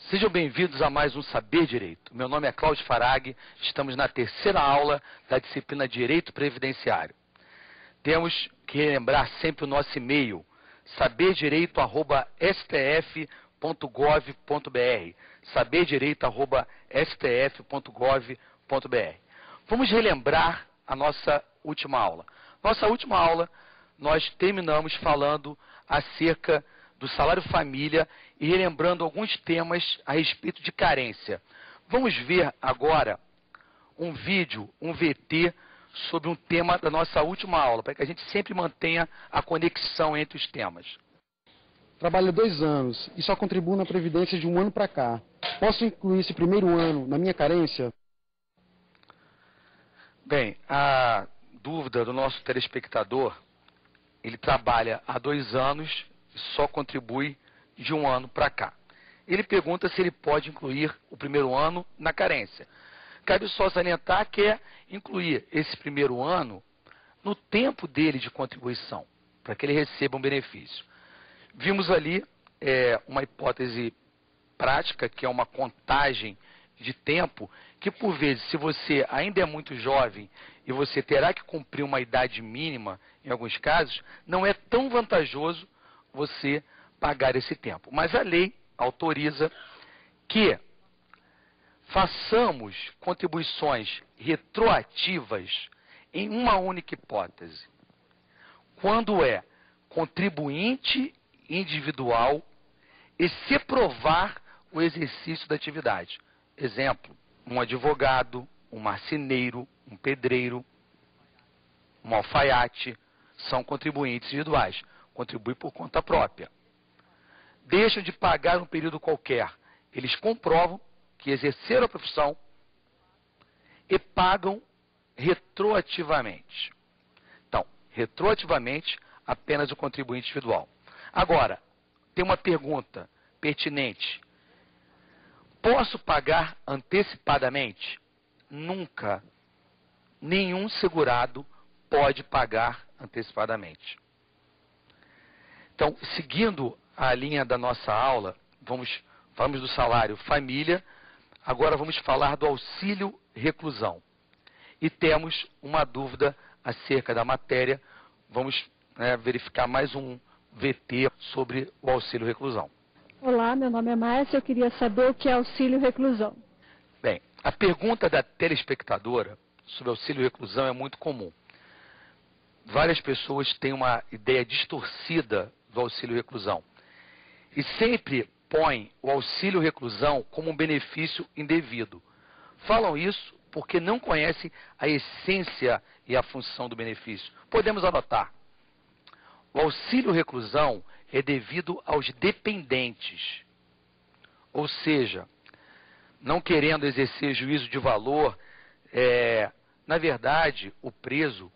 Sejam bem-vindos a mais um Saber Direito. Meu nome é Cláudio Farag, estamos na terceira aula da disciplina Direito Previdenciário. Temos que relembrar sempre o nosso e-mail, saberdireito@stf.gov.br, saberdireito@stf.gov.br. Vamos relembrar a nossa última aula. Nossa última aula, nós terminamos falando acerca do salário família e relembrando alguns temas a respeito de carência. Vamos ver agora um vídeo, um VT, sobre um tema da nossa última aula, para que a gente sempre mantenha a conexão entre os temas. Trabalho 2 anos e só contribuo na Previdência de 1 ano para cá. Posso incluir esse primeiro ano na minha carência? Bem, a dúvida do nosso telespectador, ele trabalha há 2 anos e só contribui de 1 ano para cá. Ele pergunta se ele pode incluir o primeiro ano na carência. Cabe só salientar que é incluir esse primeiro ano no tempo dele de contribuição, para que ele receba um benefício. Vimos ali uma hipótese prática, que é uma contagem de tempo, que por vezes, se você ainda é muito jovem e você terá que cumprir uma idade mínima, em alguns casos, não é tão vantajoso você pagar esse tempo. Mas a lei autoriza que façamos contribuições retroativas em uma única hipótese, quando é contribuinte individual e se provar o exercício da atividade. Exemplo, um advogado, um marceneiro, um pedreiro, um alfaiate, são contribuintes individuais, contribuem por conta própria. Deixam de pagar um período qualquer, eles comprovam que exerceram a profissão e pagam retroativamente. Então, retroativamente, apenas o contribuinte individual. Agora, tem uma pergunta pertinente. Posso pagar antecipadamente? Nunca. Nenhum segurado pode pagar antecipadamente. Então, seguindo a linha da nossa aula, falamos do salário família, agora vamos falar do auxílio reclusão. E temos uma dúvida acerca da matéria, vamos verificar mais um VT sobre o auxílio reclusão. Olá, meu nome é Márcia, eu queria saber o que é auxílio reclusão. Bem, a pergunta da telespectadora sobre auxílio reclusão é muito comum. Várias pessoas têm uma ideia distorcida do auxílio reclusão e sempre põem o auxílio reclusão como um benefício indevido. Falam isso porque não conhecem a essência e a função do benefício. Podemos anotar. O auxílio reclusão é devido aos dependentes. Ou seja, não querendo exercer juízo de valor, na verdade, o preso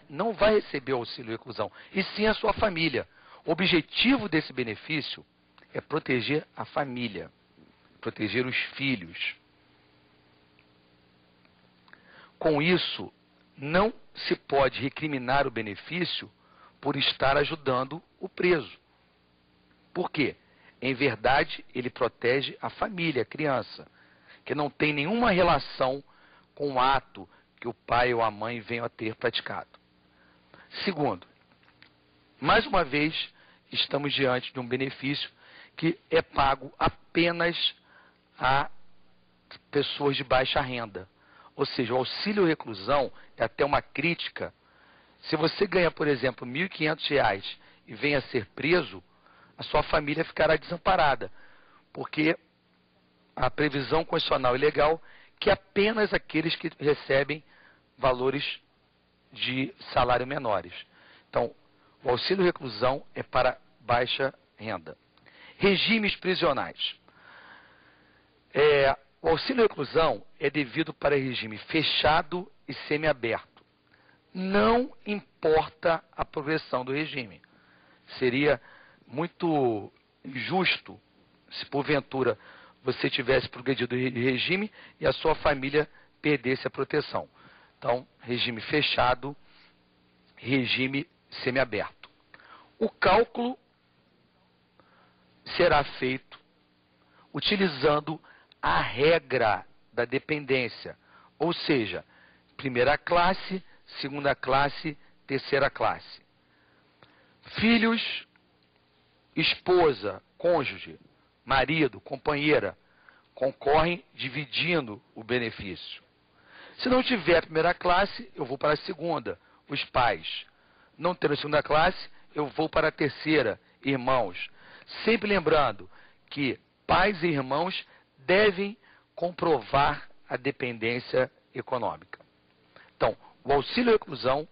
não vai receber o auxílio reclusão, e sim a sua família. O objetivo desse benefício é proteger a família, proteger os filhos. Com isso, não se pode recriminar o benefício por estar ajudando o preso. Por quê? Em verdade, ele protege a família, a criança, que não tem nenhuma relação com o ato que o pai ou a mãe venham a ter praticado. Segundo, mais uma vez, estamos diante de um benefício que é pago apenas a pessoas de baixa renda. Ou seja, o auxílio reclusão é até uma crítica. Se você ganha, por exemplo, R$ 1.500 e venha a ser preso, a sua família ficará desamparada, porque a previsão constitucional e legal que apenas aqueles que recebem valores de salário menores. Então, o auxílio reclusão é para baixa renda. Regimes prisionais. O auxílio reclusão é devido para regime fechado e semiaberto. Não importa a progressão do regime. Seria muito injusto se porventura você tivesse progredido de regime e a sua família perdesse a proteção. Então, regime fechado, regime semiaberto. O cálculo será feito utilizando a regra da dependência, ou seja, primeira classe, segunda classe, terceira classe. Filhos, esposa, cônjuge, marido, companheira, concorrem dividindo o benefício. Se não tiver a primeira classe, eu vou para a segunda, os pais. Não tendo a segunda classe, eu vou para a terceira, irmãos. Sempre lembrando que pais e irmãos devem comprovar a dependência econômica. Então, o auxílio reclusão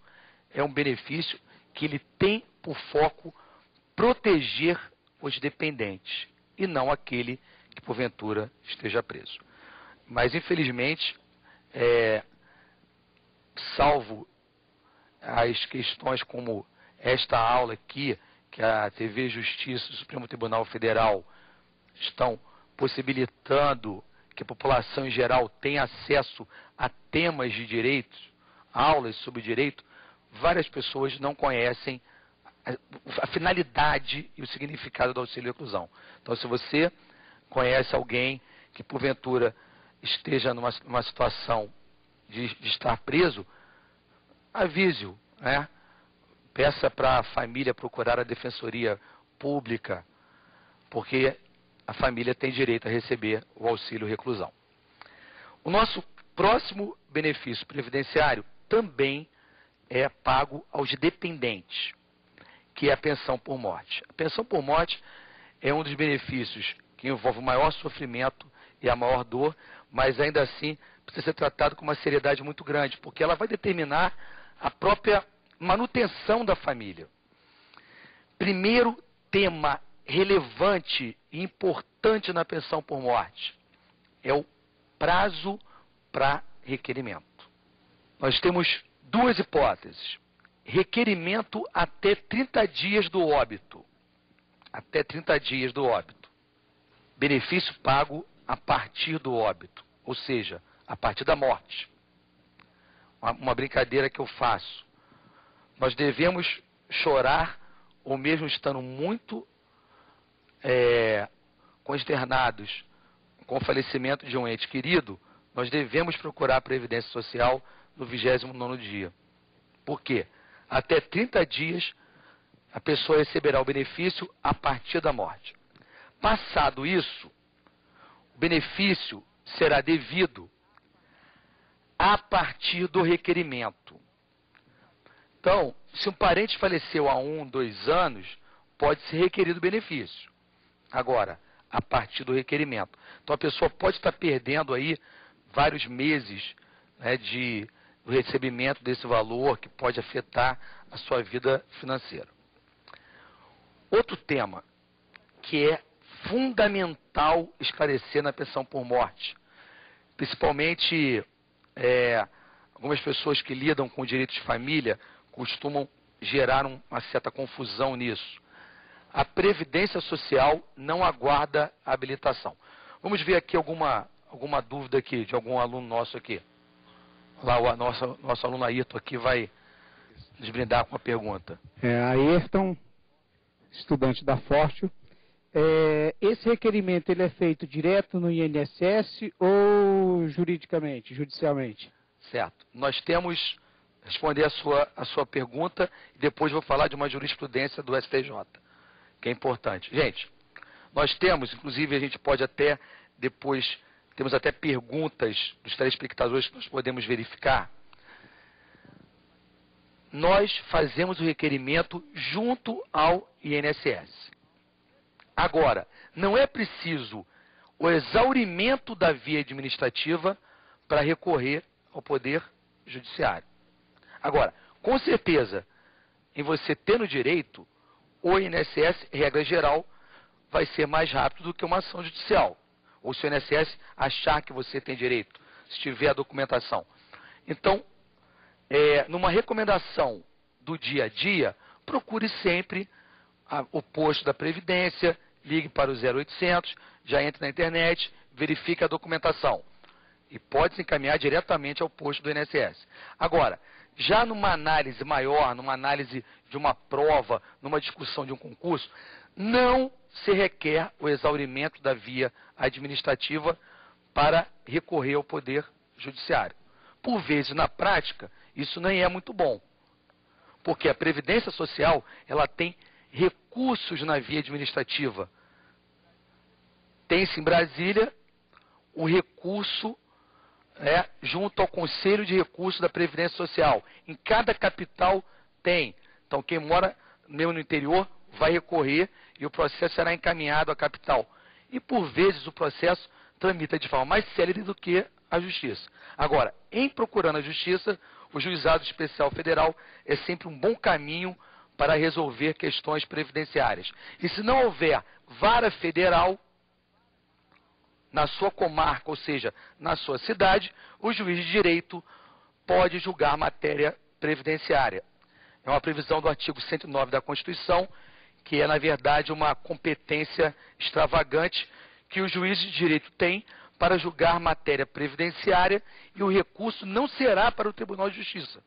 é um benefício que ele tem por foco proteger os dependentes e não aquele que porventura esteja preso. Mas, infelizmente, salvo as questões como esta aula aqui, que a TV Justiça do Supremo Tribunal Federal estão possibilitando que a população em geral tenha acesso a temas de direitos, aulas sobre direito, várias pessoas não conhecem a finalidade e o significado do auxílio reclusão. Então, se você conhece alguém que porventura esteja numa situação de estar preso, avise-o, né? Peça para a família procurar a defensoria pública, porque a família tem direito a receber o auxílio reclusão. O nosso próximo benefício previdenciário também é pago aos dependentes, que é a pensão por morte. A pensão por morte é um dos benefícios que envolve o maior sofrimento e a maior dor, mas ainda assim precisa ser tratado com uma seriedade muito grande, porque ela vai determinar a própria manutenção da família. Primeiro tema relevante e importante na pensão por morte é o prazo para requerimento. Nós temos duas hipóteses. Requerimento até 30 dias do óbito. Até 30 dias do óbito. Benefício pago a partir do óbito, ou seja, a partir da morte. Uma brincadeira que eu faço. Nós devemos chorar, ou mesmo estando muito consternados com o falecimento de um ente querido, nós devemos procurar a Previdência Social no 29º dia. Por quê? Até 30 dias a pessoa receberá o benefício a partir da morte. Passado isso, o benefício será devido a partir do requerimento. Então, se um parente faleceu há 1, 2 anos, pode ser requerido o benefício. Agora, a partir do requerimento. Então, a pessoa pode estar perdendo aí vários meses, né, do recebimento desse valor, que pode afetar a sua vida financeira. Outro tema que é fundamental esclarecer na pensão por morte, principalmente algumas pessoas que lidam com direitos de família costumam gerar uma certa confusão nisso. A Previdência Social não aguarda habilitação. Vamos ver aqui alguma dúvida aqui de algum aluno nosso aqui. Lá o nosso aluno Ayrton aqui vai nos brindar com uma pergunta. Ayrton, estudante da Forte. Esse requerimento ele é feito direto no INSS ou juridicamente, judicialmente? Certo. Nós temos, responder a sua pergunta, e depois vou falar de uma jurisprudência do STJ, que é importante. Gente, nós temos, inclusive a gente pode até depois, temos até perguntas dos telespectadores que nós podemos verificar. Nós fazemos o requerimento junto ao INSS. Agora, não é preciso o exaurimento da via administrativa para recorrer ao Poder Judiciário. Agora, com certeza, em você tendo direito, o INSS, regra geral, vai ser mais rápido do que uma ação judicial. Ou se o INSS achar que você tem direito, se tiver a documentação. Então, numa recomendação do dia a dia, procure sempre o posto da Previdência, ligue para o 0800, já entre na internet, verifique a documentação. E pode se encaminhar diretamente ao posto do INSS. Agora, Já numa análise maior, numa análise de uma prova, numa discussão de um concurso, não se requer o exaurimento da via administrativa para recorrer ao Poder Judiciário. Por vezes, na prática, isso nem é muito bom, porque a Previdência Social ela tem recursos na via administrativa. Tem-se em Brasília o recurso junto ao Conselho de Recursos da Previdência Social. Em cada capital tem. Então, quem mora mesmo no interior vai recorrer e o processo será encaminhado à capital. E, por vezes, o processo tramita de forma mais célere do que a Justiça. Agora, em procurando a Justiça, o Juizado Especial Federal é sempre um bom caminho para resolver questões previdenciárias. E se não houver vara federal na sua comarca, ou seja, na sua cidade, o juiz de direito pode julgar matéria previdenciária. É uma previsão do artigo 109 da Constituição, que é, na verdade, uma competência extravagante que o juiz de direito tem para julgar matéria previdenciária, e o recurso não será para o Tribunal de Justiça,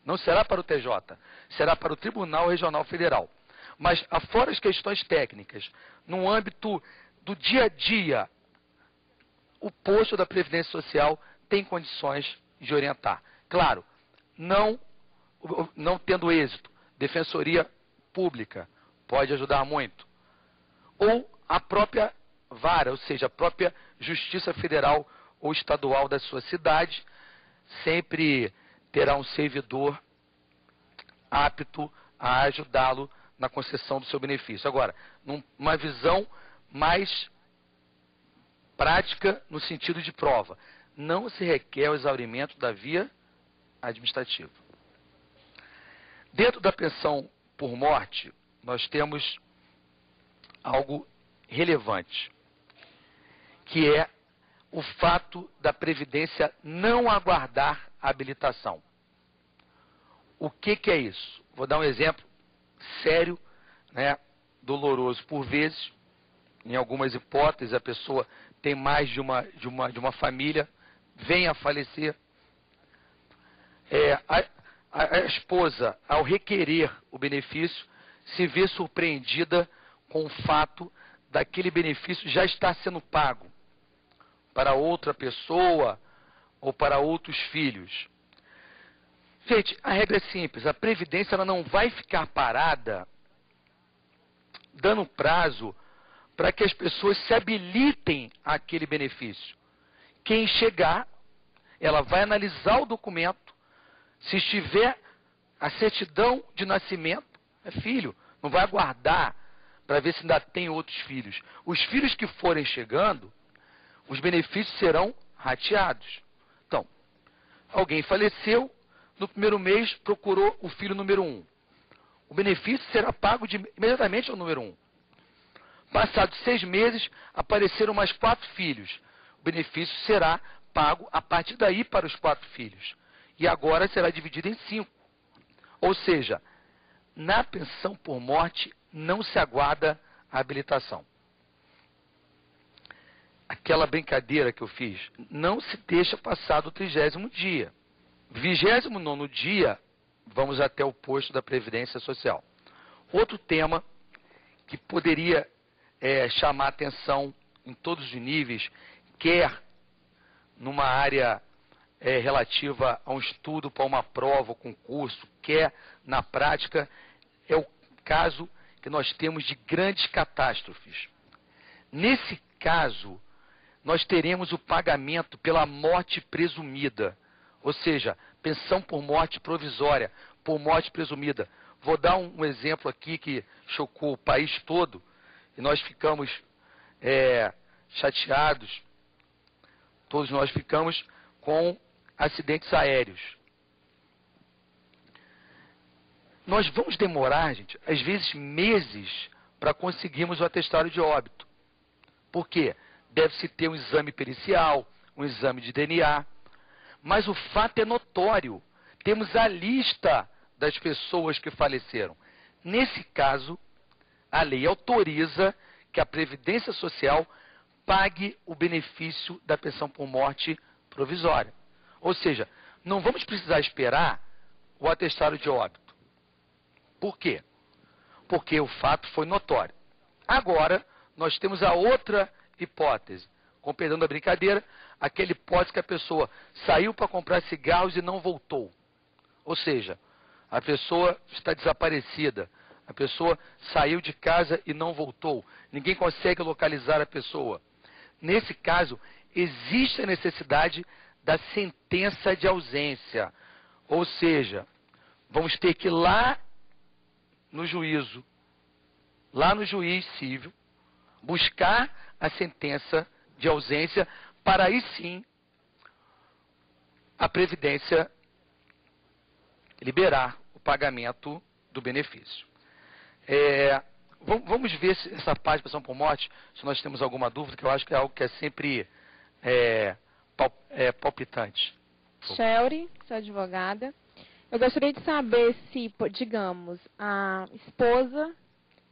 não será para o TJ, será para o Tribunal Regional Federal. Mas, afora as questões técnicas, no âmbito do dia a dia, o posto da Previdência Social tem condições de orientar. Claro, não tendo êxito, Defensoria Pública pode ajudar muito. Ou a própria vara, ou seja, a própria Justiça Federal ou Estadual da sua cidade, sempre terá um servidor apto a ajudá-lo na concessão do seu benefício. Agora, numa visão mais prática no sentido de prova, não se requer o exaurimento da via administrativa. Dentro da pensão por morte, nós temos algo relevante, que é o fato da Previdência não aguardar a habilitação. O que é isso? Vou dar um exemplo sério, doloroso por vezes. Em algumas hipóteses, a pessoa tem mais de uma família, vem a falecer. A esposa, ao requerer o benefício, se vê surpreendida com o fato daquele benefício já estar sendo pago para outra pessoa ou para outros filhos. Gente, a regra é simples, a Previdência ela não vai ficar parada dando prazo para que as pessoas se habilitem àquele benefício. Quem chegar, ela vai analisar o documento, se estiver a certidão de nascimento, é filho, não vai aguardar para ver se ainda tem outros filhos. Os filhos que forem chegando, os benefícios serão rateados. Então, alguém faleceu, no primeiro mês procurou o filho número 1. O benefício será pago imediatamente ao número 1. Passados 6 meses, apareceram mais 4 filhos. O benefício será pago a partir daí para os 4 filhos. E agora será dividido em 5. Ou seja, na pensão por morte não se aguarda a habilitação. Aquela brincadeira que eu fiz, não se deixa passar do 30º dia. 29º dia, vamos até o posto da Previdência Social. Outro tema que poderia chamar atenção em todos os níveis, quer numa área relativa a um estudo para uma prova ou concurso, quer na prática, é o caso que nós temos de grandes catástrofes. Nesse caso, nós teremos o pagamento pela morte presumida, ou seja, pensão por morte provisória, por morte presumida. Vou dar um exemplo aqui que chocou o país todo, e nós ficamos chateados, todos nós ficamos com acidentes aéreos. Nós vamos demorar, gente, às vezes meses para conseguirmos o atestado de óbito. Por quê? Deve-se ter um exame pericial, um exame de DNA, mas o fato é notório. Temos a lista das pessoas que faleceram. Nesse caso, a lei autoriza que a Previdência Social pague o benefício da pensão por morte provisória. Ou seja, não vamos precisar esperar o atestado de óbito. Por quê? Porque o fato foi notório. Agora, nós temos a outra hipótese. Com perdão da brincadeira, aquela hipótese que a pessoa saiu para comprar cigarros e não voltou. Ou seja, a pessoa está desaparecida. A pessoa saiu de casa e não voltou. Ninguém consegue localizar a pessoa. Nesse caso, existe a necessidade da sentença de ausência. Ou seja, vamos ter que ir lá no juízo, lá no juiz civil, buscar a sentença de ausência para aí sim a Previdência liberar o pagamento do benefício. Vamos ver essa parte de pensão por morte, se nós temos alguma dúvida, que eu acho que é algo que é sempre palpitante. Shelly, sou advogada. Eu gostaria de saber se, digamos, a esposa,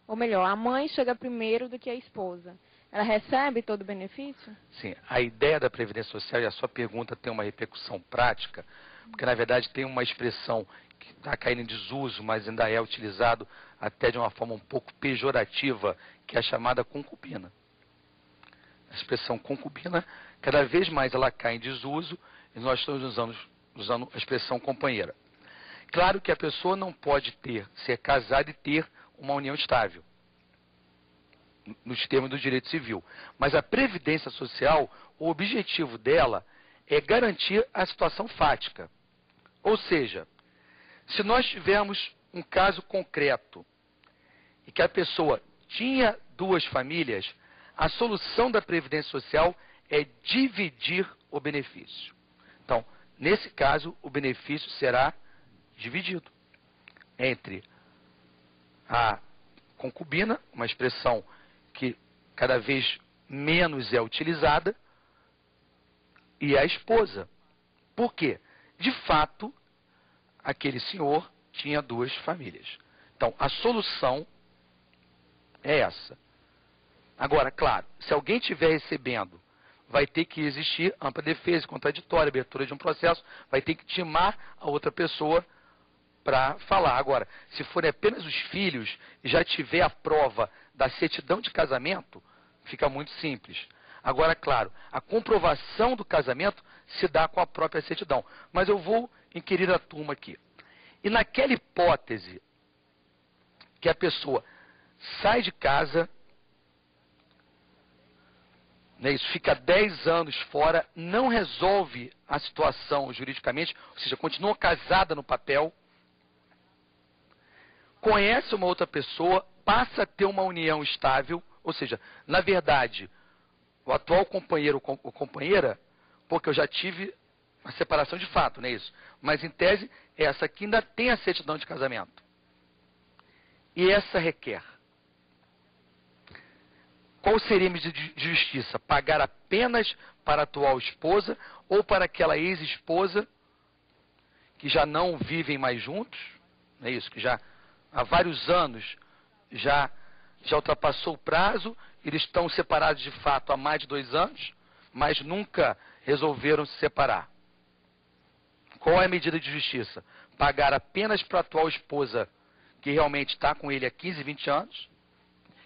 ou melhor, a mãe chega primeiro do que a esposa. Ela recebe todo o benefício? Sim, a ideia da Previdência Social, e a sua pergunta tem uma repercussão prática, porque na verdade tem uma expressão que está caindo em desuso, mas ainda é utilizado até de uma forma um pouco pejorativa, que é a chamada concubina. A expressão concubina, cada vez mais ela cai em desuso, e nós estamos usando a expressão companheira. Claro que a pessoa não pode ser casada e ter uma união estável, nos termos do direito civil. Mas a Previdência Social, o objetivo dela é garantir a situação fática. Ou seja, se nós tivermos um caso concreto e que a pessoa tinha duas famílias, a solução da Previdência Social é dividir o benefício. Então, nesse caso, o benefício será dividido entre a concubina, uma expressão que cada vez menos é utilizada, e a esposa. Por quê? De fato, aquele senhor tinha duas famílias. Então, a solução é essa. Agora, claro, se alguém estiver recebendo, vai ter que existir ampla defesa, contraditória, abertura de um processo, vai ter que timar a outra pessoa para falar. Agora, se forem apenas os filhos e já tiver a prova da certidão de casamento, fica muito simples. Agora, claro, a comprovação do casamento se dá com a própria certidão. Mas eu vou inquirir a turma aqui. E naquela hipótese que a pessoa sai de casa, né, isso fica 10 anos fora, não resolve a situação juridicamente, ou seja, continua casada no papel, conhece uma outra pessoa, passa a ter uma união estável, ou seja, na verdade, o atual companheiro ou companheira, porque eu já tive a separação de fato, não é isso? Mas em tese, essa aqui ainda tem a certidão de casamento. E essa requer. Qual seria a medida de justiça? Pagar apenas para a atual esposa ou para aquela ex-esposa que já não vivem mais juntos, não é isso? Que já há vários anos já ultrapassou o prazo, eles estão separados de fato há mais de 2 anos, mas nunca resolveram se separar. Qual é a medida de justiça? Pagar apenas para a atual esposa que realmente está com ele há 15, 20 anos,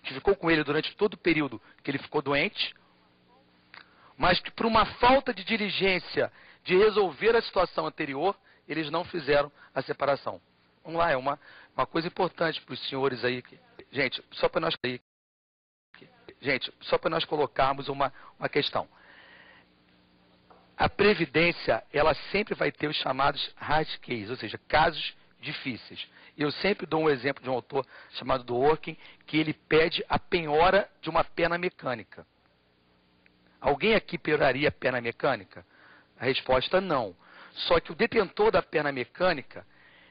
que ficou com ele durante todo o período que ele ficou doente, mas que por uma falta de diligência de resolver a situação anterior, eles não fizeram a separação. Vamos lá, é uma coisa importante para os senhores aí. Gente, só para nós colocarmos uma questão. A Previdência, ela sempre vai ter os chamados hard cases, ou seja, casos difíceis. Eu sempre dou um exemplo de um autor chamado Dworkin, que ele pede a penhora de uma pena mecânica. Alguém aqui penhoraria a pena mecânica? A resposta não. Só que o detentor da pena mecânica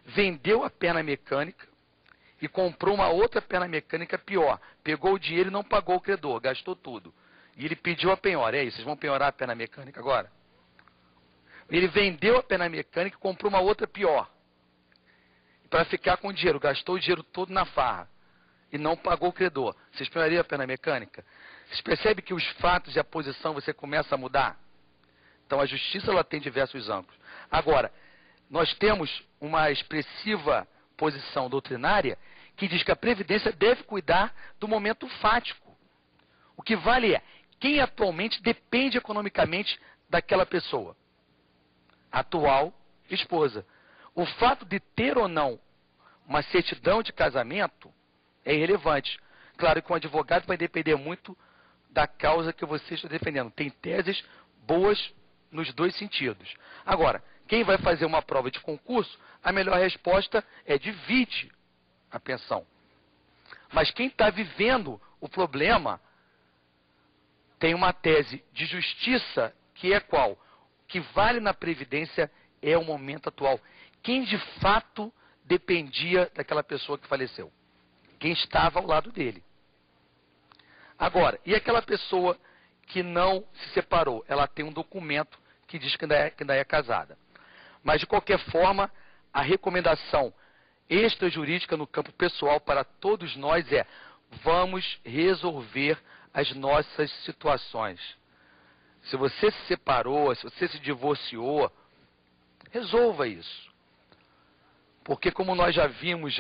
vendeu a pena mecânica e comprou uma outra pena mecânica pior. Pegou o dinheiro e não pagou o credor, gastou tudo. E ele pediu a penhora. É isso, vocês vão penhorar a pena mecânica agora? Ele vendeu a pena mecânica e comprou uma outra pior. Para ficar com o dinheiro, gastou o dinheiro todo na farra e não pagou o credor. Vocês penhorariam a pena mecânica? Vocês percebem que os fatos e a posição você começa a mudar? Então a justiça ela tem diversos ângulos. Agora, nós temos uma expressiva posição doutrinária que diz que a Previdência deve cuidar do momento fático. O que vale é quem atualmente depende economicamente daquela pessoa. A atual esposa. O fato de ter ou não uma certidão de casamento é irrelevante. Claro que um advogado vai depender muito da causa que você está defendendo. Tem teses boas nos dois sentidos. Agora, quem vai fazer uma prova de concurso, a melhor resposta é divide a pensão. Mas quem está vivendo o problema tem uma tese de justiça que é qual? O que vale na Previdência é o momento atual. Quem de fato dependia daquela pessoa que faleceu? Quem estava ao lado dele. Agora, e aquela pessoa que não se separou? Ela tem um documento que diz que ainda é casada. Mas, de qualquer forma, a recomendação extrajurídica no campo pessoal para todos nós é: vamos resolver as nossas situações. Se você se separou, se você se divorciou, resolva isso. Porque, como nós já vimos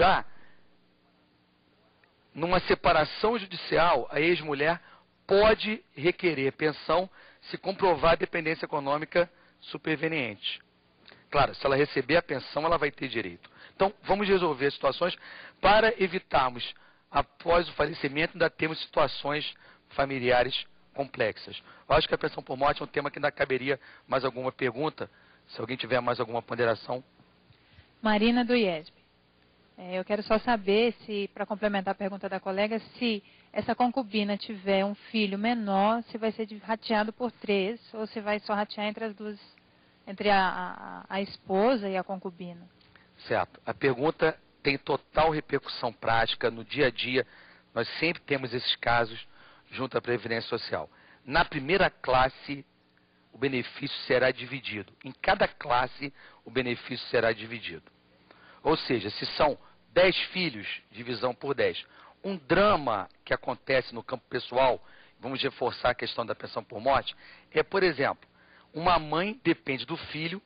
numa separação judicial, a ex-mulher pode requerer pensão se comprovar a dependência econômica superveniente. Claro, se ela receber a pensão, ela vai ter direito. Então, vamos resolver as situações para evitarmos, após o falecimento, ainda termos situações familiares complexas. Eu acho que a pensão por morte é um tema que ainda caberia mais alguma pergunta. Se alguém tiver mais alguma ponderação. Marina do IESB. Eu quero só saber se, para complementar a pergunta da colega, se essa concubina tiver um filho menor, se vai ser rateado por 3 ou se vai só ratear entre as duas, entre a esposa e a concubina. Certo. A pergunta tem total repercussão prática no dia a dia. Nós sempre temos esses casos junto à Previdência Social. Na primeira classe, o benefício será dividido. Em cada classe, o benefício será dividido. Ou seja, se são 10 filhos, divisão por 10. Um drama que acontece no campo pessoal, vamos reforçar a questão da pensão por morte, é, por exemplo, uma mãe depende do filho,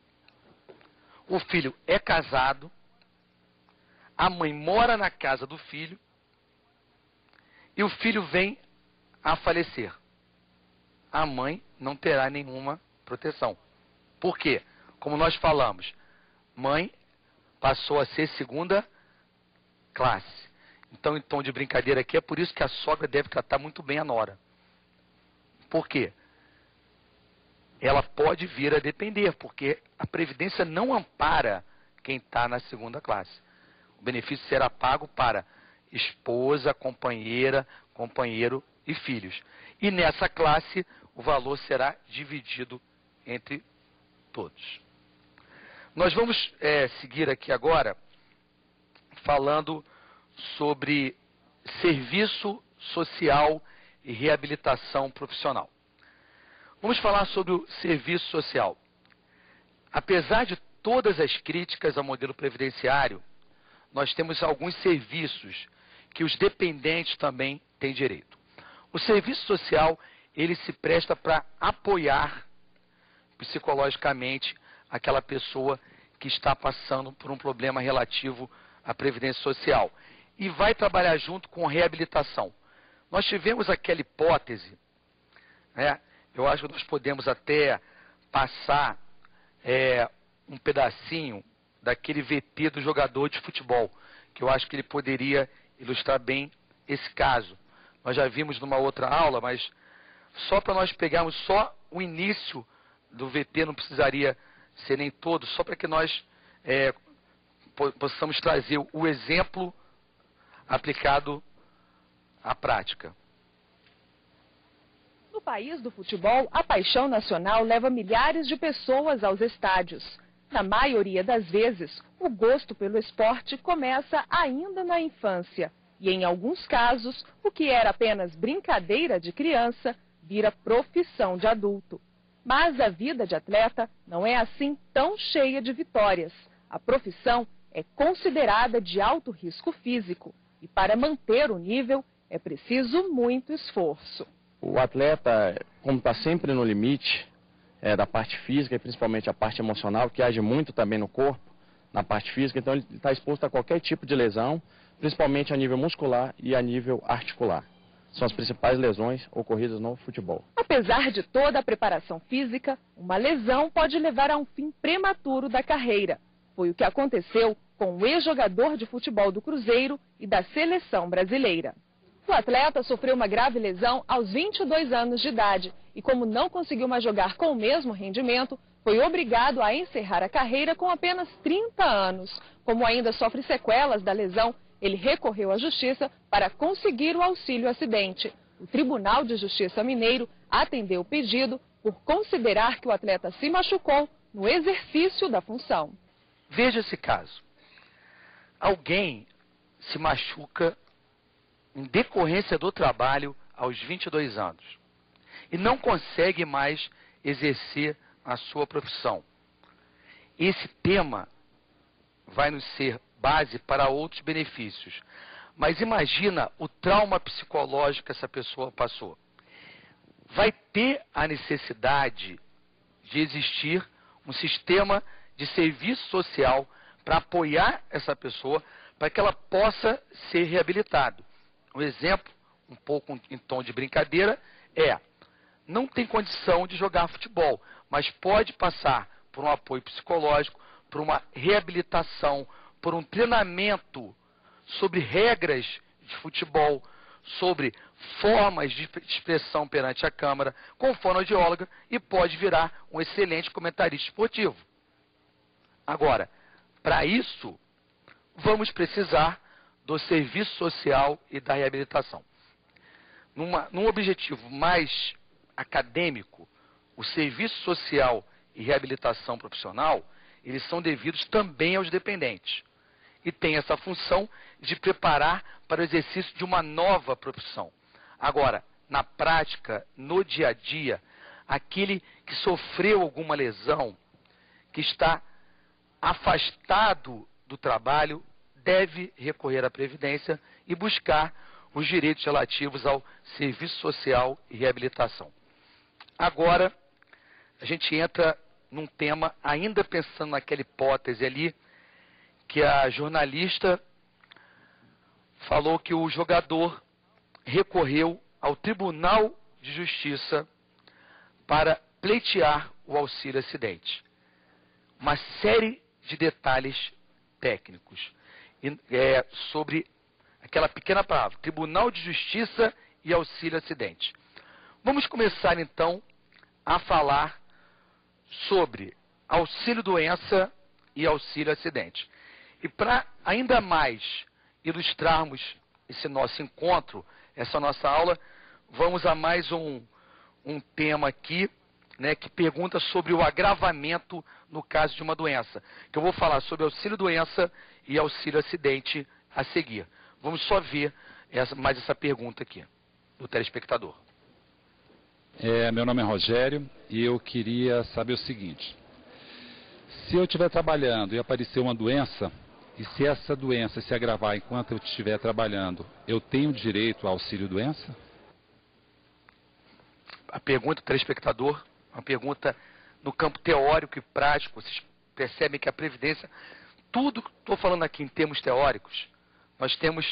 o filho é casado, a mãe mora na casa do filho e o filho vem a falecer. A mãe não terá nenhuma proteção. Por quê? Como nós falamos, mãe passou a ser segunda classe. Então, em tom de brincadeira aqui, é por isso que a sogra deve tratar muito bem a nora. Por quê? Ela pode vir a depender, porque a Previdência não ampara quem está na segunda classe. O benefício será pago para esposa, companheira, companheiro e filhos. E nessa classe, o valor será dividido entre todos. Nós vamos seguir aqui agora falando sobre serviço social e reabilitação profissional. Vamos falar sobre o serviço social. Apesar de todas as críticas ao modelo previdenciário, nós temos alguns serviços que os dependentes também têm direito. O serviço social, ele se presta para apoiar psicologicamente aquela pessoa que está passando por um problema relativo à previdência social. E vai trabalhar junto com reabilitação. Nós tivemos aquela hipótese, eu acho que nós podemos até passar um pedacinho daquele VT do jogador de futebol, que eu acho que ele poderia ilustrar bem esse caso. Nós já vimos numa outra aula, mas só para nós pegarmos só o início do VT, não precisaria ser nem todo, só para que nós possamos trazer o exemplo aplicado à prática. No país do futebol, a paixão nacional leva milhares de pessoas aos estádios. Na maioria das vezes, o gosto pelo esporte começa ainda na infância. E, em alguns casos, o que era apenas brincadeira de criança vira profissão de adulto. Mas a vida de atleta não é assim tão cheia de vitórias. A profissão é considerada de alto risco físico. E para manter o nível, é preciso muito esforço. O atleta, como está sempre no limite da parte física e principalmente a parte emocional, que age muito também no corpo, na parte física, então ele está exposto a qualquer tipo de lesão, principalmente a nível muscular e a nível articular. São as principais lesões ocorridas no futebol. Apesar de toda a preparação física, uma lesão pode levar a um fim prematuro da carreira. Foi o que aconteceu com o ex-jogador de futebol do Cruzeiro e da seleção brasileira. O atleta sofreu uma grave lesão aos 22 anos de idade e, como não conseguiu mais jogar com o mesmo rendimento, foi obrigado a encerrar a carreira com apenas 30 anos. Como ainda sofre sequelas da lesão, ele recorreu à justiça para conseguir o auxílio acidente. O Tribunal de Justiça Mineiro atendeu o pedido por considerar que o atleta se machucou no exercício da função. Veja esse caso. Alguém se machuca em decorrência do trabalho aos 22 anos e não consegue mais exercer a sua profissão. Esse tema vai nos ser base para outros benefícios. Mas imagina o trauma psicológico que essa pessoa passou. Vai ter a necessidade de existir um sistema de serviço social para apoiar essa pessoa, para que ela possa ser reabilitada. Um exemplo, um pouco em tom de brincadeira, não tem condição de jogar futebol, mas pode passar por um apoio psicológico, por uma reabilitação, por um treinamento sobre regras de futebol, sobre formas de expressão perante a câmera, com fonoaudióloga, e pode virar um excelente comentarista esportivo. Agora, para isso, vamos precisar do serviço social e da reabilitação. Num objetivo mais acadêmico, o serviço social e reabilitação profissional, eles são devidos também aos dependentes. E tem essa função de preparar para o exercício de uma nova profissão. Agora, na prática, no dia a dia, aquele que sofreu alguma lesão, que está afastado do trabalho, deve recorrer à Previdência e buscar os direitos relativos ao serviço social e reabilitação. Agora, a gente entra num tema, ainda pensando naquela hipótese ali, que a jornalista falou que o jogador recorreu ao Tribunal de Justiça para pleitear o auxílio acidente. Uma série de detalhes técnicos sobre aquela pequena palavra, Tribunal de Justiça e auxílio acidente. Vamos começar então a falar sobre auxílio doença e auxílio acidente. E para ainda mais ilustrarmos esse nosso encontro, essa nossa aula, vamos a mais um tema aqui, que pergunta sobre o agravamento no caso de uma doença. Que eu vou falar sobre auxílio doença e auxílio acidente a seguir. Vamos só ver mais essa pergunta aqui, do telespectador. Meu nome é Rogério e eu queria saber o seguinte. Se eu estiver trabalhando e aparecer uma doença, e se essa doença se agravar enquanto eu estiver trabalhando, eu tenho direito ao auxílio doença? A pergunta do telespectador, uma pergunta no campo teórico e prático. Vocês percebem que a Previdência, tudo que estou falando aqui em termos teóricos, nós temos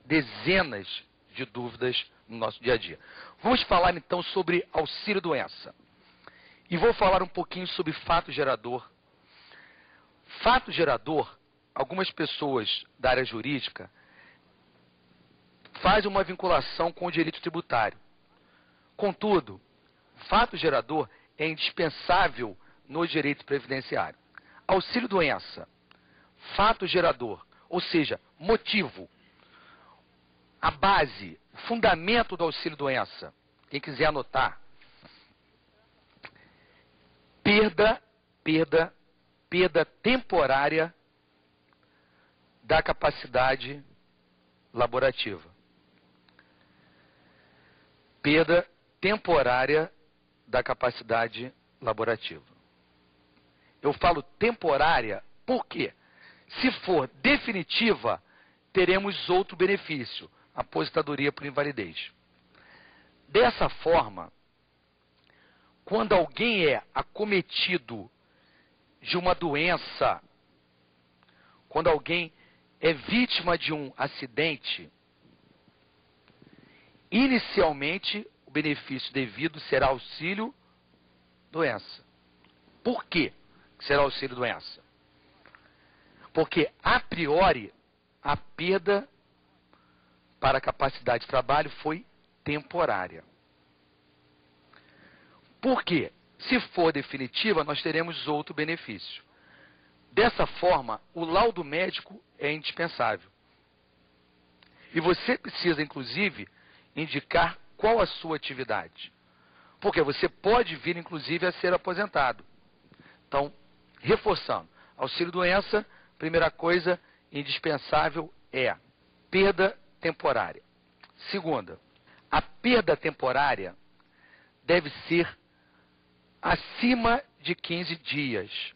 dezenas de dúvidas no nosso dia a dia. Vamos falar então sobre auxílio doença. E vou falar um pouquinho sobre fato gerador. Fato gerador, algumas pessoas da área jurídica fazem uma vinculação com o direito tributário. Contudo, fato gerador é indispensável no direito previdenciário. Auxílio doença, fato gerador, ou seja, motivo, a base, o fundamento do auxílio doença, quem quiser anotar, perda temporária da capacidade laborativa. Perda temporária da capacidade laborativa. Eu falo temporária porque, se for definitiva, teremos outro benefício, aposentadoria por invalidez. Dessa forma, quando alguém é acometido de uma doença quando alguém é vítima de um acidente, inicialmente o benefício devido será auxílio-doença. Por quê que será auxílio-doença? Porque, a priori, a perda para a capacidade de trabalho foi temporária. Por quê? Se for definitiva, nós teremos outro benefício. Dessa forma, o laudo médico é indispensável. E você precisa, inclusive, indicar qual a sua atividade. Porque você pode vir, inclusive, a ser aposentado. Então, reforçando, auxílio-doença, primeira coisa indispensável é perda temporária. Segunda, a perda temporária deve ser acima de 15 dias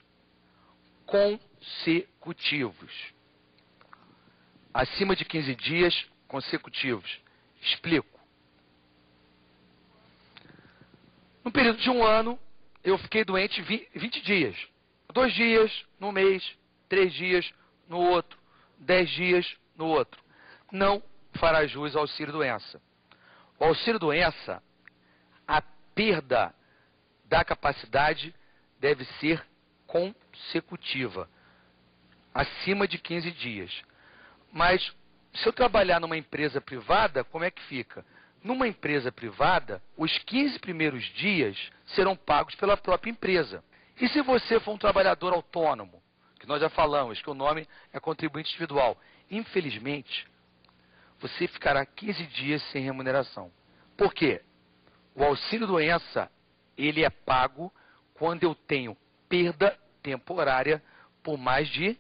consecutivos. Acima de 15 dias consecutivos. Explico. No período de um ano, eu fiquei doente 20 dias. 2 dias no mês, 3 dias no outro, 10 dias no outro. Não fará jus ao auxílio-doença. O auxílio-doença, a perda da capacidade deve ser consecutiva, acima de 15 dias. Mas, se eu trabalhar numa empresa privada, como é que fica? Numa empresa privada, os 15 primeiros dias serão pagos pela própria empresa. E se você for um trabalhador autônomo, que nós já falamos, que o nome é contribuinte individual, infelizmente, você ficará 15 dias sem remuneração. Por quê? O auxílio-doença, ele é pago quando eu tenho perda temporária por mais de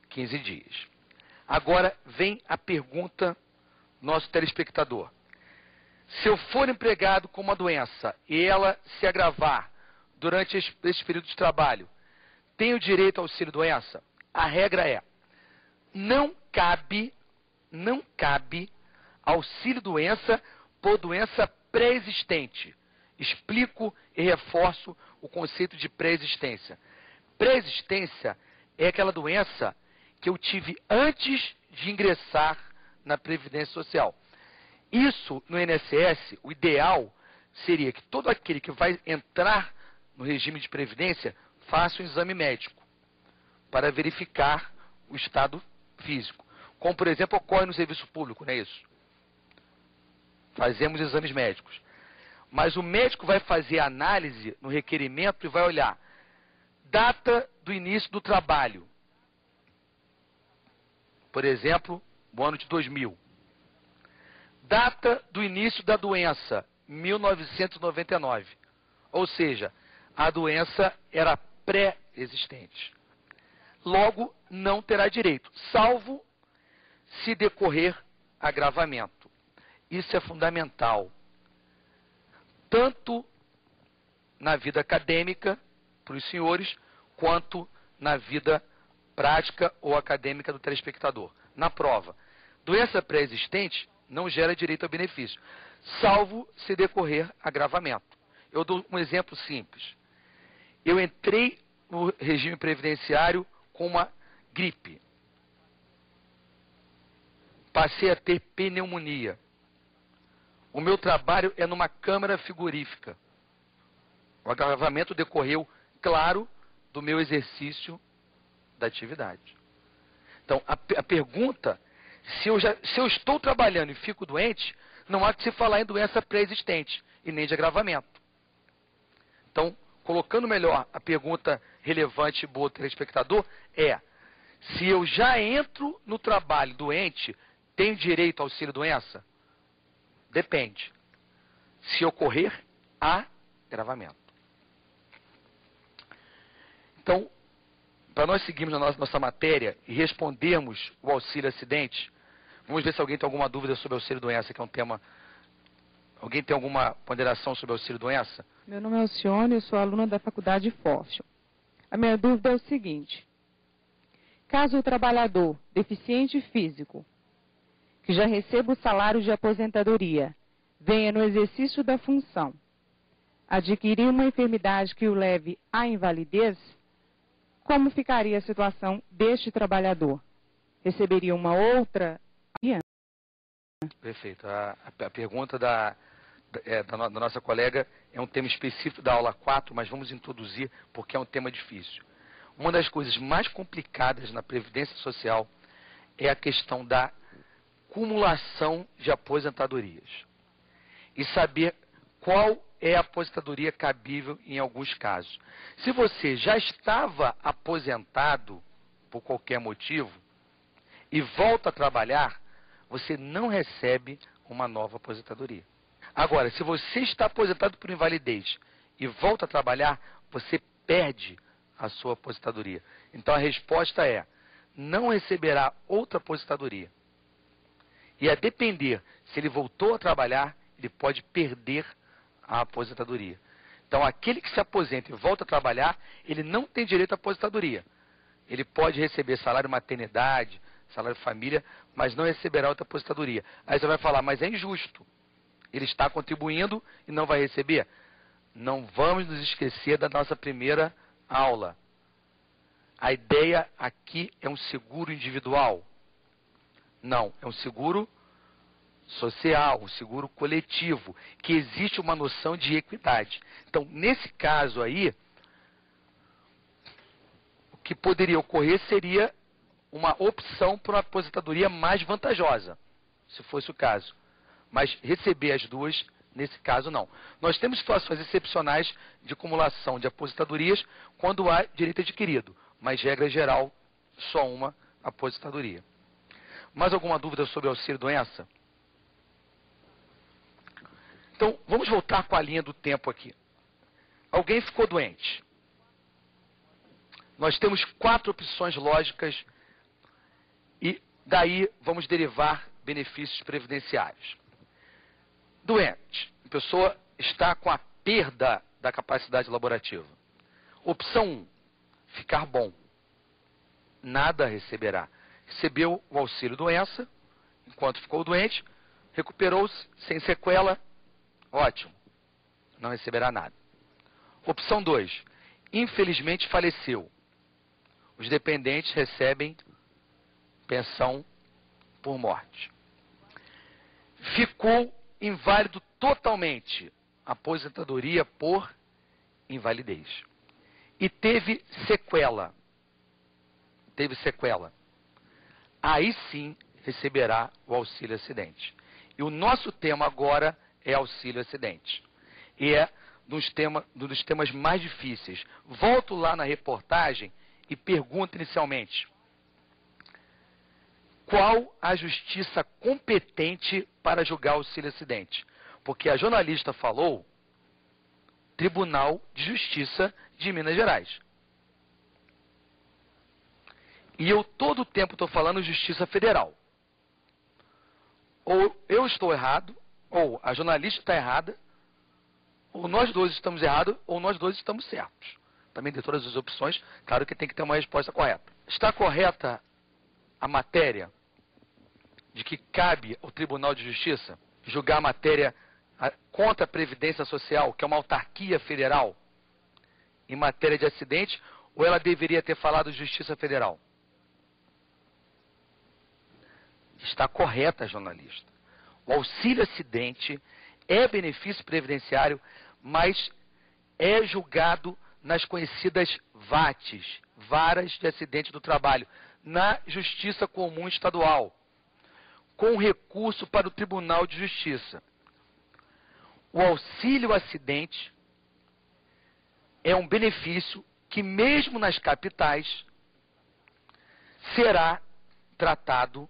15 dias. Agora vem a pergunta, nosso telespectador. Se eu for empregado com uma doença e ela se agravar durante esse período de trabalho, tenho direito ao auxílio-doença? A regra é, não cabe auxílio-doença por doença pré-existente. Explico e reforço o conceito de pré-existência. Pré-existência é aquela doença que eu tive antes de ingressar na Previdência Social. Isso, no INSS, o ideal seria que todo aquele que vai entrar no regime de Previdência faça um exame médico para verificar o estado físico. Como, por exemplo, ocorre no serviço público, não é isso? Fazemos exames médicos. Mas o médico vai fazer a análise no requerimento e vai olhar data do início do trabalho. Por exemplo, o ano de 2000. Data do início da doença, 1999. Ou seja, a doença era pré-existente. Logo, não terá direito, salvo se decorrer agravamento. Isso é fundamental. Tanto na vida acadêmica, para os senhores, quanto na vida prática ou acadêmica do telespectador. Na prova, doença pré-existente não gera direito ao benefício, salvo se decorrer agravamento. Eu dou um exemplo simples. Eu entrei no regime previdenciário com uma gripe. Passei a ter pneumonia. O meu trabalho é numa câmara frigorífica. O agravamento decorreu, claro, do meu exercício da atividade. Então, a pergunta, se eu estou trabalhando e fico doente, não há que se falar em doença pré-existente e nem de agravamento. Então, colocando melhor a pergunta relevante e boa do telespectador, é: se eu já entro no trabalho doente, tenho direito ao auxílio-doença? Depende. Se ocorrer agravamento. Então, para nós seguirmos a nossa matéria e respondermos o auxílio-acidente, vamos ver se alguém tem alguma dúvida sobre o auxílio-doença, que é um tema... Alguém tem alguma ponderação sobre o auxílio-doença? Meu nome é Alcione, eu sou aluna da Faculdade Forte. A minha dúvida é o seguinte: caso o trabalhador deficiente físico, que já receba o salário de aposentadoria, venha no exercício da função adquirir uma enfermidade que o leve à invalidez, como ficaria a situação deste trabalhador? receberia uma outra? Perfeito. A pergunta da nossa colega é um tema específico da aula 4, mas vamos introduzir porque é um tema difícil. Uma das coisas mais complicadas na Previdência Social é a questão da cumulação de aposentadorias. E saber qual é a aposentadoria cabível em alguns casos. Se você já estava aposentado por qualquer motivo e volta a trabalhar, você não recebe uma nova aposentadoria. Agora, se você está aposentado por invalidez e volta a trabalhar, você perde a sua aposentadoria. Então a resposta é, não receberá outra aposentadoria. E a depender se ele voltou a trabalhar, ele pode perder a aposentadoria. Então aquele que se aposenta e volta a trabalhar, ele não tem direito à aposentadoria. Ele pode receber salário maternidade, salário família, mas não receberá outra aposentadoria. Aí você vai falar, mas é injusto. Ele está contribuindo e não vai receber? Não vamos nos esquecer da nossa primeira aula. A ideia aqui é um seguro individual? Não, é um seguro social, um seguro coletivo, que existe uma noção de equidade. Então, nesse caso aí, o que poderia ocorrer seria uma opção por uma aposentadoria mais vantajosa, se fosse o caso. Mas receber as duas, nesse caso, não. Nós temos situações excepcionais de acumulação de aposentadorias quando há direito adquirido, mas, regra geral, só uma aposentadoria. Mais alguma dúvida sobre auxílio-doença? Então, vamos voltar com a linha do tempo aqui. Alguém ficou doente. Nós temos 4 opções lógicas e daí vamos derivar benefícios previdenciários. Doente. A pessoa está com a perda da capacidade laborativa. Opção 1. Ficar bom. Nada receberá. Recebeu o auxílio-doença, enquanto ficou doente, recuperou-se sem sequela, ótimo. Não receberá nada. Opção 2. Infelizmente faleceu. Os dependentes recebem pensão por morte. Ficou inválido totalmente, aposentadoria por invalidez. E teve sequela. Aí sim receberá o auxílio acidente. E o nosso tema agora é auxílio acidente. E é dos temas mais difíceis. Volto lá na reportagem e pergunto inicialmente: qual a justiça competente para julgar auxílio acidente? Porque a jornalista falou Tribunal de Justiça de Minas Gerais. E eu todo o tempo estou falando Justiça Federal. Ou eu estou errado, ou a jornalista está errada, ou nós dois estamos errados, ou nós dois estamos certos. Também de todas as opções, claro que tem que ter uma resposta correta. Está correta a matéria de que cabe ao Tribunal de Justiça julgar a matéria contra a Previdência Social, que é uma autarquia federal, em matéria de acidente, ou ela deveria ter falado Justiça Federal? Está correta, jornalista. O auxílio acidente é benefício previdenciário, mas é julgado nas conhecidas VATs, Varas de Acidente do Trabalho, na Justiça Comum Estadual, com recurso para o Tribunal de Justiça. O auxílio acidente é um benefício que, mesmo nas capitais, será tratado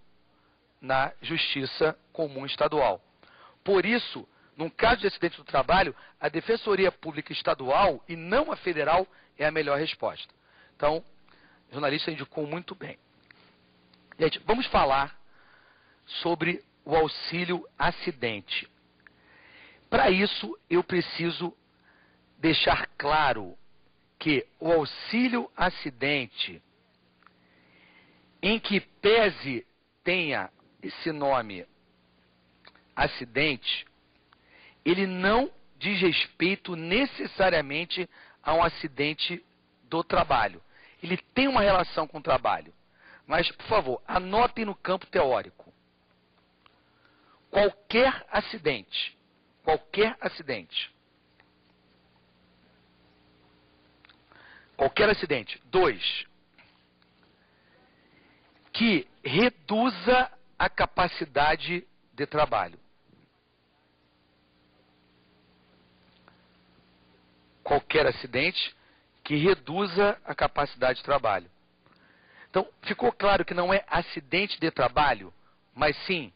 na Justiça Comum Estadual. Por isso, num caso de acidente do trabalho, a Defensoria Pública Estadual e não a federal é a melhor resposta. Então, o jornalista indicou muito bem. Gente, vamos falar sobre o auxílio acidente. Para isso, eu preciso deixar claro que o auxílio acidente, em que pese tenha esse nome acidente, ele não diz respeito necessariamente a um acidente do trabalho. Ele tem uma relação com o trabalho, Mas, por favor, anotem no campo teórico. Qualquer acidente, 2, que reduza a capacidade de trabalho. Qualquer acidente que reduza a capacidade de trabalho. Então, ficou claro que não é acidente de trabalho, mas sim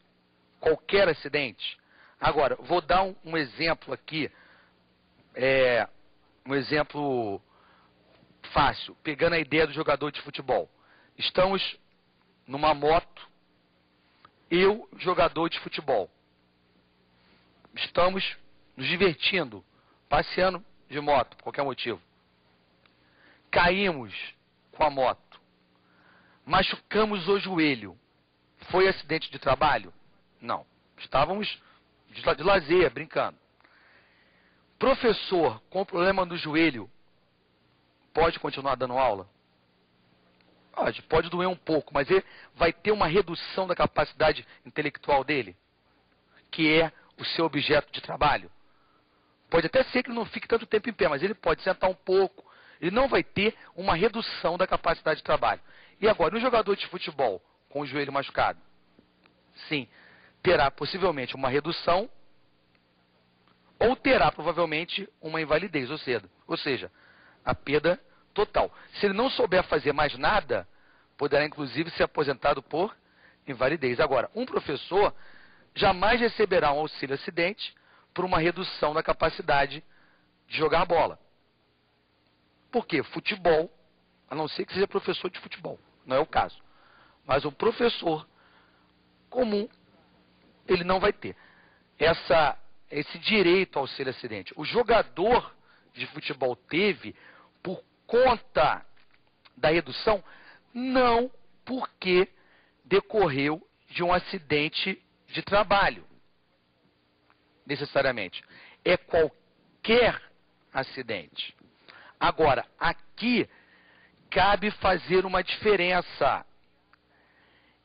qualquer acidente? Agora, vou dar um exemplo aqui, um exemplo fácil, pegando a ideia do jogador de futebol. Estamos numa moto, eu, jogador de futebol. Estamos nos divertindo, passeando de moto, por qualquer motivo. Caímos com a moto. Machucamos o joelho. Foi acidente de trabalho? Não. Estávamos de lazer, brincando. Professor com problema no joelho, pode continuar dando aula? Pode doer um pouco, mas ele vai ter uma redução da capacidade intelectual dele, que é o seu objeto de trabalho. Pode até ser que ele não fique tanto tempo em pé, mas ele pode sentar um pouco. Ele não vai ter uma redução da capacidade de trabalho. E agora, um jogador de futebol com o joelho machucado? Sim, terá possivelmente uma redução ou terá provavelmente uma invalidez, ou seja, a perda total. Se ele não souber fazer mais nada, poderá inclusive ser aposentado por invalidez. Agora, um professor jamais receberá um auxílio acidente por uma redução da capacidade de jogar bola. Por quê? Futebol, a não ser que seja professor de futebol, não é o caso. Mas um professor comum, ele não vai ter esse direito ao auxílio acidente. O jogador de futebol teve por conta da redução, não porque decorreu de um acidente de trabalho, necessariamente. É qualquer acidente. Agora, aqui cabe fazer uma diferença.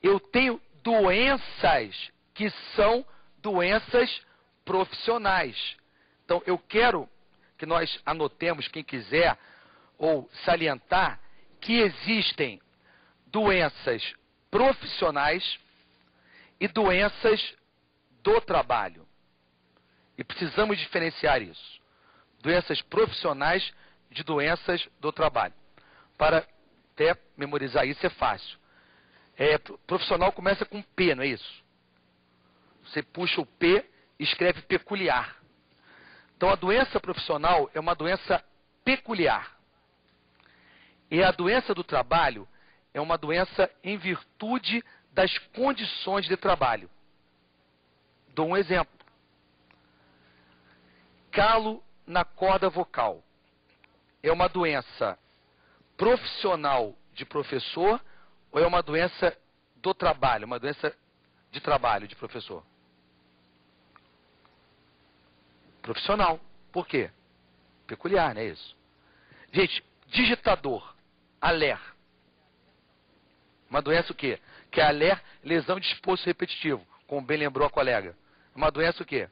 Eu tenho doenças que são doenças profissionais. Então, eu quero que nós anotemos, quem quiser, ou salientar, que existem doenças profissionais e doenças do trabalho. E precisamos diferenciar isso. Doenças profissionais de doenças do trabalho. Para até memorizar isso é fácil. Profissional começa com P, não é isso? Você puxa o P e escreve peculiar. Então, a doença profissional é uma doença peculiar. E a doença do trabalho é uma doença em virtude das condições de trabalho. Dou um exemplo. Calo na corda vocal. É uma doença profissional de professor ou é uma doença do trabalho, uma doença de trabalho de professor? Profissional. Por quê? Peculiar, não é isso? Gente, digitador, ALER. Uma doença o quê? Que é ALER, lesão de esforço repetitivo, como bem lembrou a colega. Uma doença o quê?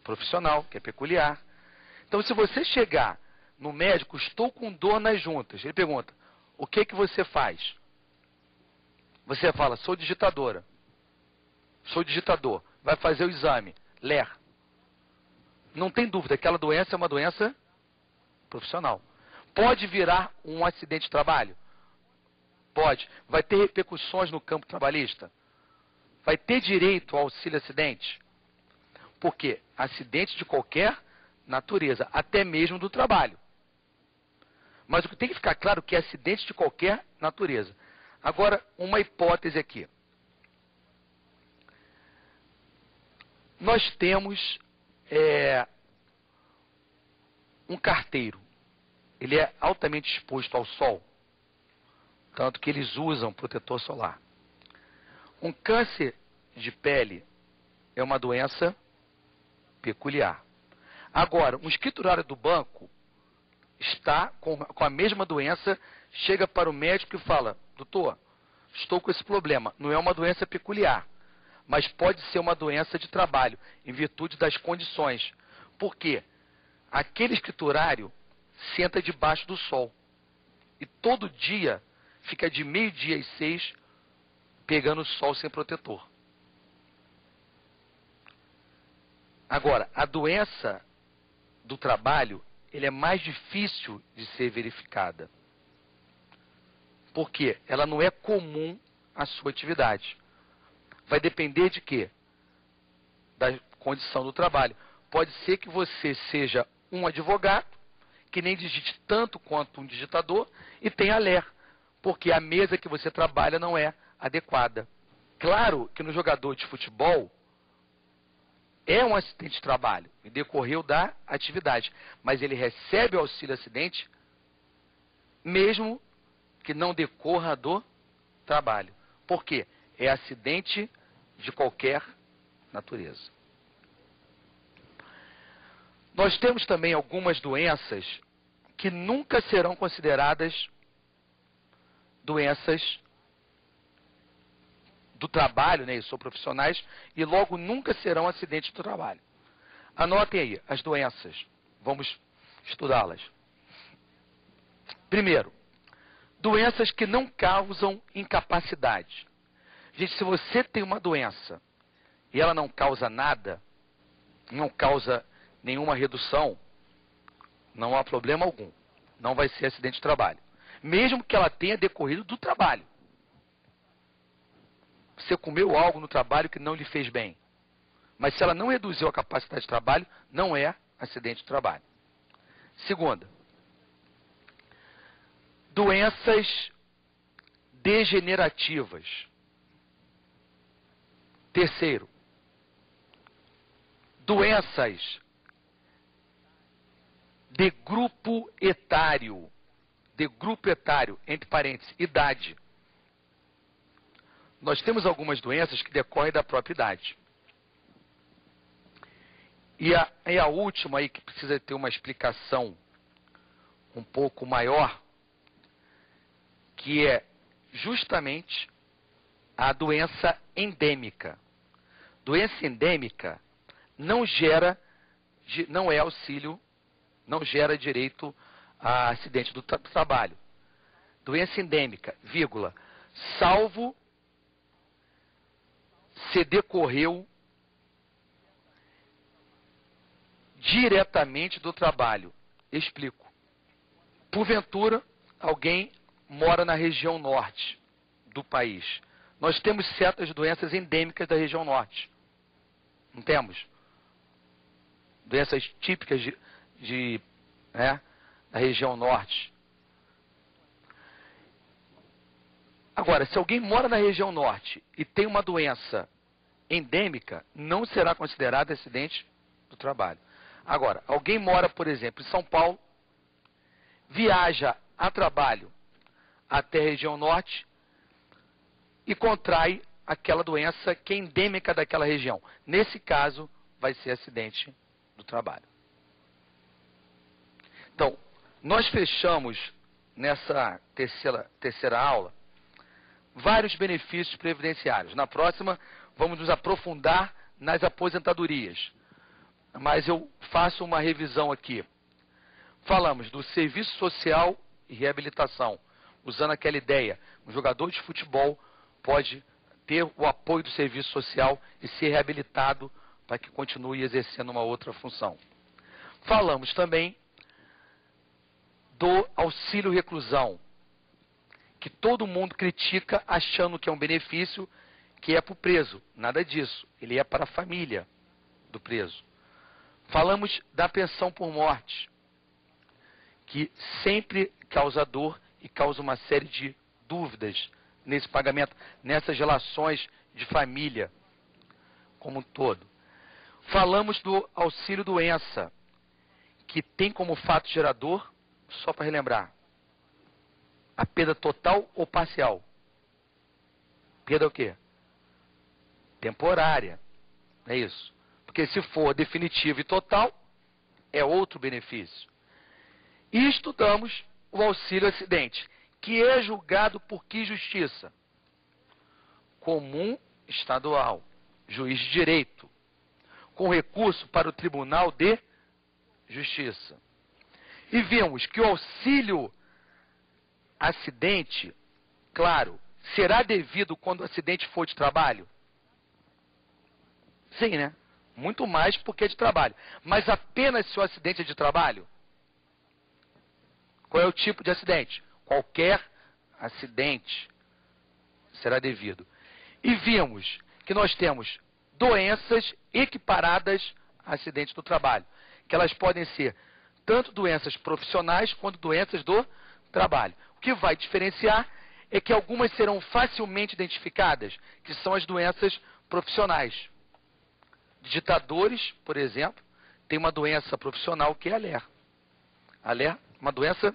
Profissional, que é peculiar. Então, se você chegar no médico, estou com dor nas juntas, ele pergunta, o que você faz? Você fala, sou digitadora. Sou digitador. Vai fazer o exame. LER. Não tem dúvida, aquela doença é uma doença profissional. Pode virar um acidente de trabalho? Pode. Vai ter repercussões no campo trabalhista? Vai ter direito ao auxílio acidente? Por quê? Acidente de qualquer natureza, até mesmo do trabalho. Mas o que tem que ficar claro é que é acidente de qualquer natureza. Agora, uma hipótese aqui. Nós temos um carteiro. Ele é altamente exposto ao sol, tanto que eles usam protetor solar. Um câncer de pele é uma doença peculiar. Agora, um escriturário do banco está com a mesma doença, chega para o médico e fala, doutor, estou com esse problema. Não é uma doença peculiar, mas pode ser uma doença de trabalho, em virtude das condições. Por quê? Aquele escriturário senta debaixo do sol. E todo dia fica de 12:00 às 6 pegando sol sem protetor. Agora, a doença do trabalho, ele é mais difícil de ser verificada. Por quê? Ela não é comum à sua atividade. Vai depender de quê? Da condição do trabalho. Pode ser que você seja um advogado, que nem digite tanto quanto um digitador, e tenha ler, porque a mesa que você trabalha não é adequada. Claro que no jogador de futebol é um acidente de trabalho, e decorreu da atividade, mas ele recebe o auxílio acidente, mesmo que não decorra do trabalho. Por quê? É acidente de qualquer natureza. Nós temos também algumas doenças que nunca serão consideradas doenças do trabalho, né? São profissionais, e logo nunca serão acidentes do trabalho. Anotem aí as doenças. Vamos estudá-las. Primeiro, doenças que não causam incapacidade. Gente, se você tem uma doença e ela não causa nada, não causa nenhuma redução, não há problema algum. Não vai ser acidente de trabalho. Mesmo que ela tenha decorrido do trabalho. Você comeu algo no trabalho que não lhe fez bem. Mas se ela não reduziu a capacidade de trabalho, não é acidente de trabalho. Segunda, doenças degenerativas. Terceiro, doenças de grupo etário. De grupo etário, entre parênteses, idade. Nós temos algumas doenças que decorrem da própria idade. E a última aí, que precisa ter uma explicação um pouco maior, que é justamente a doença endêmica. Doença endêmica não gera direito a acidente do trabalho. Doença endêmica, vírgula, salvo se decorreu diretamente do trabalho. Explico. Porventura, alguém mora na região norte do país. Nós temos certas doenças endêmicas da região norte. Não temos? Doenças típicas da região norte. Agora, se alguém mora na região norte e tem uma doença endêmica, não será considerado acidente do trabalho. Agora, alguém mora, por exemplo, em São Paulo, viaja a trabalho até a região norte e contrai aquela doença que é endêmica daquela região. Nesse caso, vai ser acidente do trabalho. Então, nós fechamos nessa terceira aula vários benefícios previdenciários. Na próxima, vamos nos aprofundar nas aposentadorias. Mas eu faço uma revisão aqui. Falamos do serviço social e reabilitação. Usando aquela ideia, um jogador de futebol pode ter o apoio do serviço social e ser reabilitado para que continue exercendo uma outra função. Falamos também do auxílio reclusão, que todo mundo critica achando que é um benefício que é para o preso. Nada disso, ele é para a família do preso. Falamos da pensão por morte, que sempre causa dor e causa uma série de dúvidas nesse pagamento, nessas relações de família como um todo. Falamos do auxílio doença, que tem como fato gerador, só para relembrar, a perda total ou parcial? Perda o quê? Temporária. É isso. Porque se for definitivo e total, é outro benefício. E estudamos o auxílio acidente, que é julgado por que justiça? comum estadual, juiz de direito, com recurso para o Tribunal de Justiça. E vimos que o auxílio acidente, claro, será devido quando o acidente for de trabalho? Sim, né? Muito mais porque é de trabalho. Mas apenas se o acidente é de trabalho? Qual é o tipo de acidente? Qualquer acidente será devido. E vimos que nós temos doenças equiparadas a acidentes do trabalho, que elas podem ser tanto doenças profissionais quanto doenças do trabalho. O que vai diferenciar é que algumas serão facilmente identificadas, que são as doenças profissionais. Digitadores, por exemplo, tem uma doença profissional que é a LER. A LER é uma doença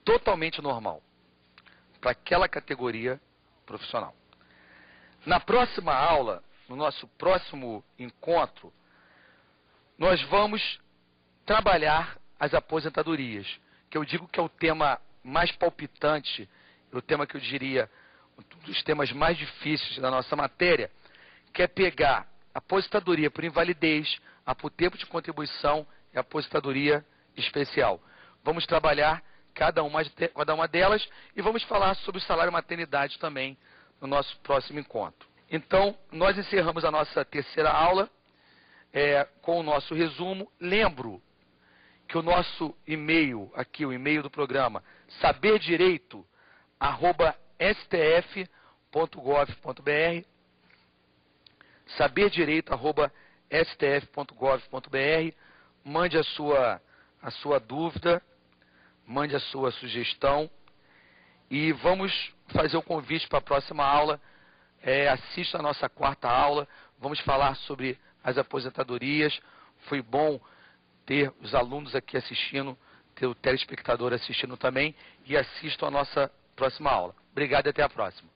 totalmente normal para aquela categoria profissional. Na próxima aula, no nosso próximo encontro, nós vamos trabalhar as aposentadorias, que eu digo que é o tema mais palpitante, o tema que eu diria um dos temas mais difíceis da nossa matéria, que é pegar a aposentadoria por invalidez, por tempo de contribuição e a aposentadoria especial. Vamos trabalhar cada uma delas e vamos falar sobre o salário maternidade também no nosso próximo encontro. Então, nós encerramos a nossa terceira aula com o nosso resumo. Lembro que o nosso e-mail, aqui o e-mail do programa, saberdireito@stf.gov.br, saberdireito@stf.gov.br. Mande a sua dúvida, mande a sua sugestão e vamos fazer o convite para a próxima aula. Assista a nossa quarta aula, vamos falar sobre as aposentadorias. Foi bom ter os alunos aqui assistindo, ter o telespectador assistindo também, e assistam a nossa próxima aula. Obrigado e até a próxima.